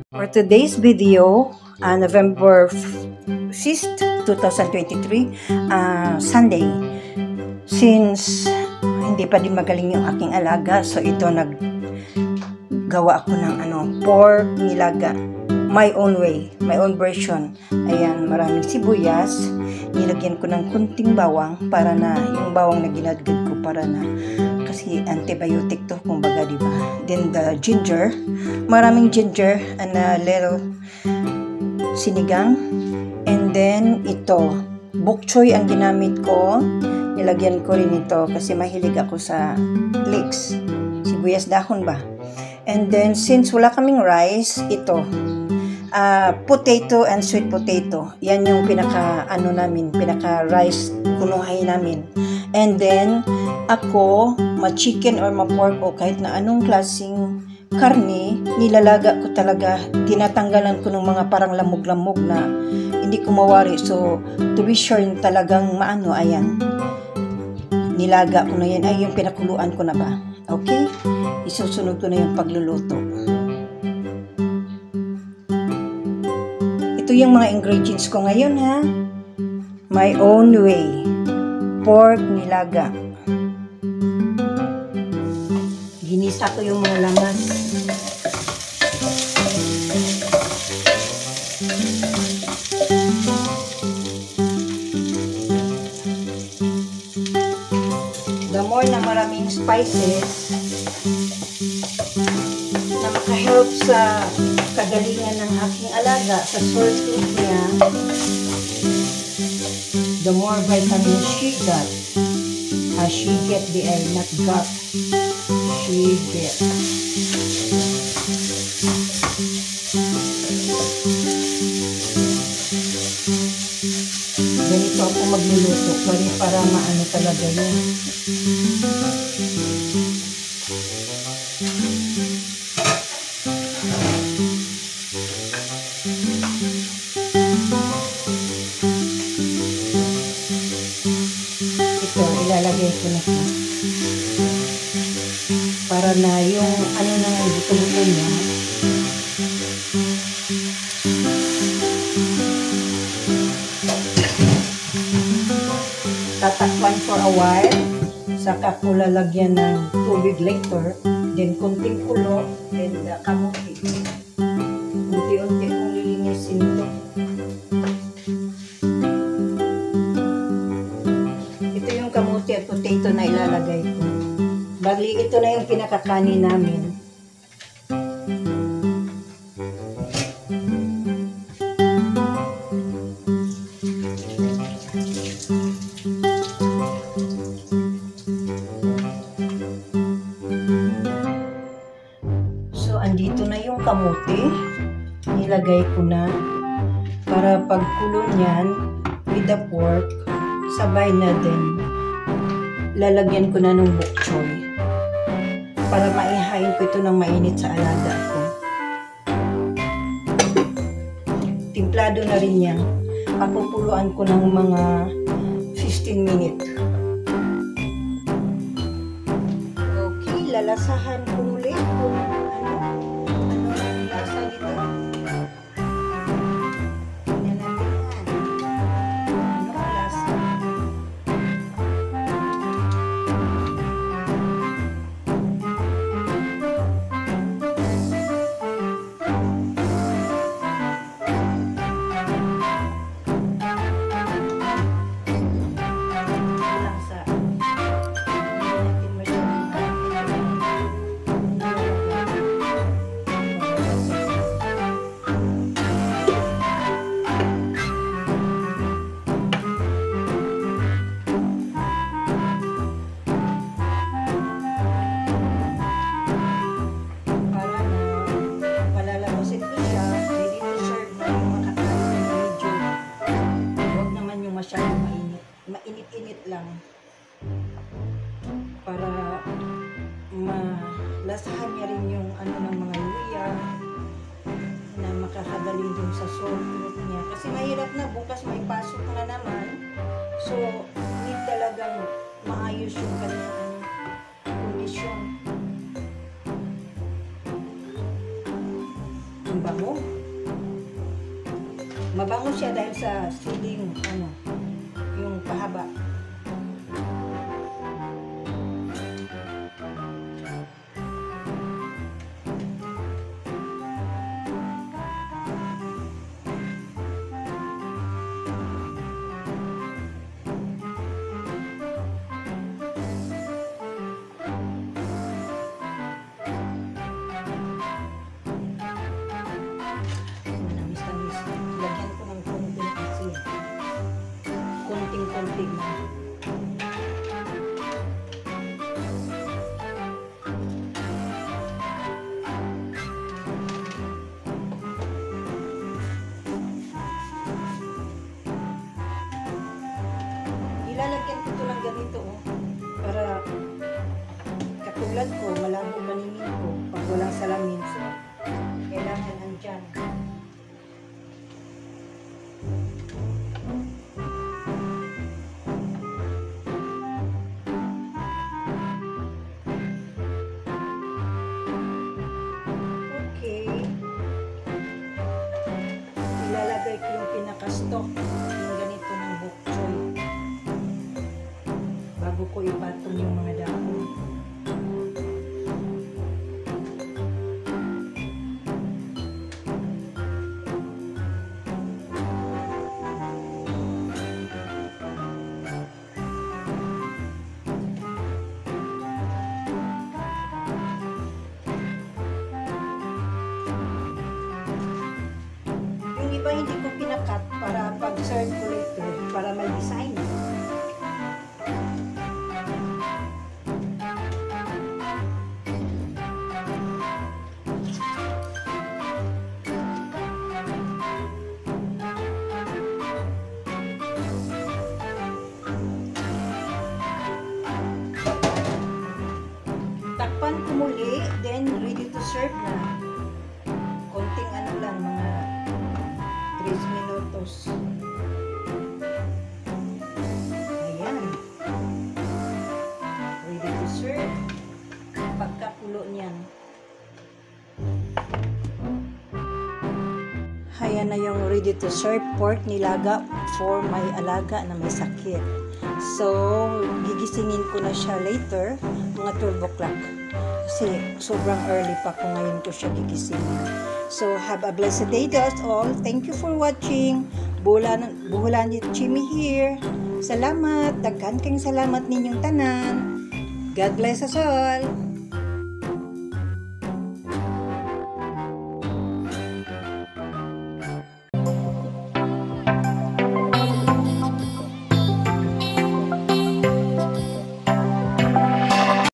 For today's video, November 5th, 2023, Sunday. Since hindi pa din magaling yung aking alaga, so ito naggawa ako ng pork nilaga. My own way, my own version. Ayan, maraming sibuyas. Nilagyan ko ng kunting bawang para na yung bawang na ginadgad ko para na kasi antibiotic to kumbaga, diba? Then the ginger, maraming ginger and a little sinigang. And then ito, bok choy ang ginamit ko. Nilagyan ko rin ito kasi mahilig ako sa leeks. Sibuyas dahon ba? And then since wala kaming rice, ito potato and sweet potato. Yan yung pinaka rice kunuhay namin. And then ako, ma-chicken or ma-pork o kahit na anong klaseng karne, nilalaga ko talaga, tinatanggalan ko ng mga parang lamog-lamog na hindi ko mawari. So to be sure talagang ayan, nilaga ko na yan. Ay, yung pinakuluan ko na ba? Okay? Isusunod ko na yung pagluluto. Ito yung mga ingredients ko ngayon, ha? My own way. Pork nilaga. Ginisa ko yung mga laman. The more na maraming spices na makahelp sa kagalingan ng aking alaga sa sore throat niya, the more vitamin she got. She get not got. She get. Ganito ako magluluto para maano talaga yun. Ilalagay ko na siya para na yung na buto-buto niya tatakpan for a while, saka ko lalagyan ng tubig later, then kunting kulo, then kamuti. Unti-unti kong lilinisin ito. Kamuti at potato na ilalagay ko. Bali, ito na yung pinakakanin namin. So, andito na yung kamuti. Nilagay ko na para pagkulo niyan with the pork, sabay na din. Lalagyan ko na ng bok choy para maihain ko ito ng mainit sa alaga ko. Timplado na rin yan. Papupuluan ko ng mga 15 minutes. Okay, lalasahan ko muli kung ano ang lasa nito. Mainit-init lang para malasahan niya rin yung ng mga luya na makakagaling din sa sore throat niya kasi mahirap na bukas may pasok na naman, so need talagang maayos yung kanyang kondisyon. Ang bango. Mabango siya dahil sa siling, yung pahaba. Lagyan ko ng konting asin. Konting-konting na. Ilalagyan ko ito lang ganito, para katulad ko, malabo paningin ko pag walang salamin. So, kailangan andyan. Ilalagay ko yung pinaka-stock yung ganito ng bok choy bago ko ipatong yung mga dahon. Iba hindi ko pinakat para pag-serve ko later, para may design. Takpan ko muli, then ready to serve na. Konting lang, mga 3 minutos. Ayan. Ready to serve. Pagkakulo niyan. Ayan na yung ready to serve pork nilaga for my alaga na may sakit. So, gigisingin ko na siya later, mga 12 o'clock. Kasi sobrang early pa ko ngayon ko siya gigisingin. So, have a blessed day to us all. Thank you for watching. Buhulan ni Chimmy here. Salamat. Daghan kayong salamat ninyong tanan. God bless us all.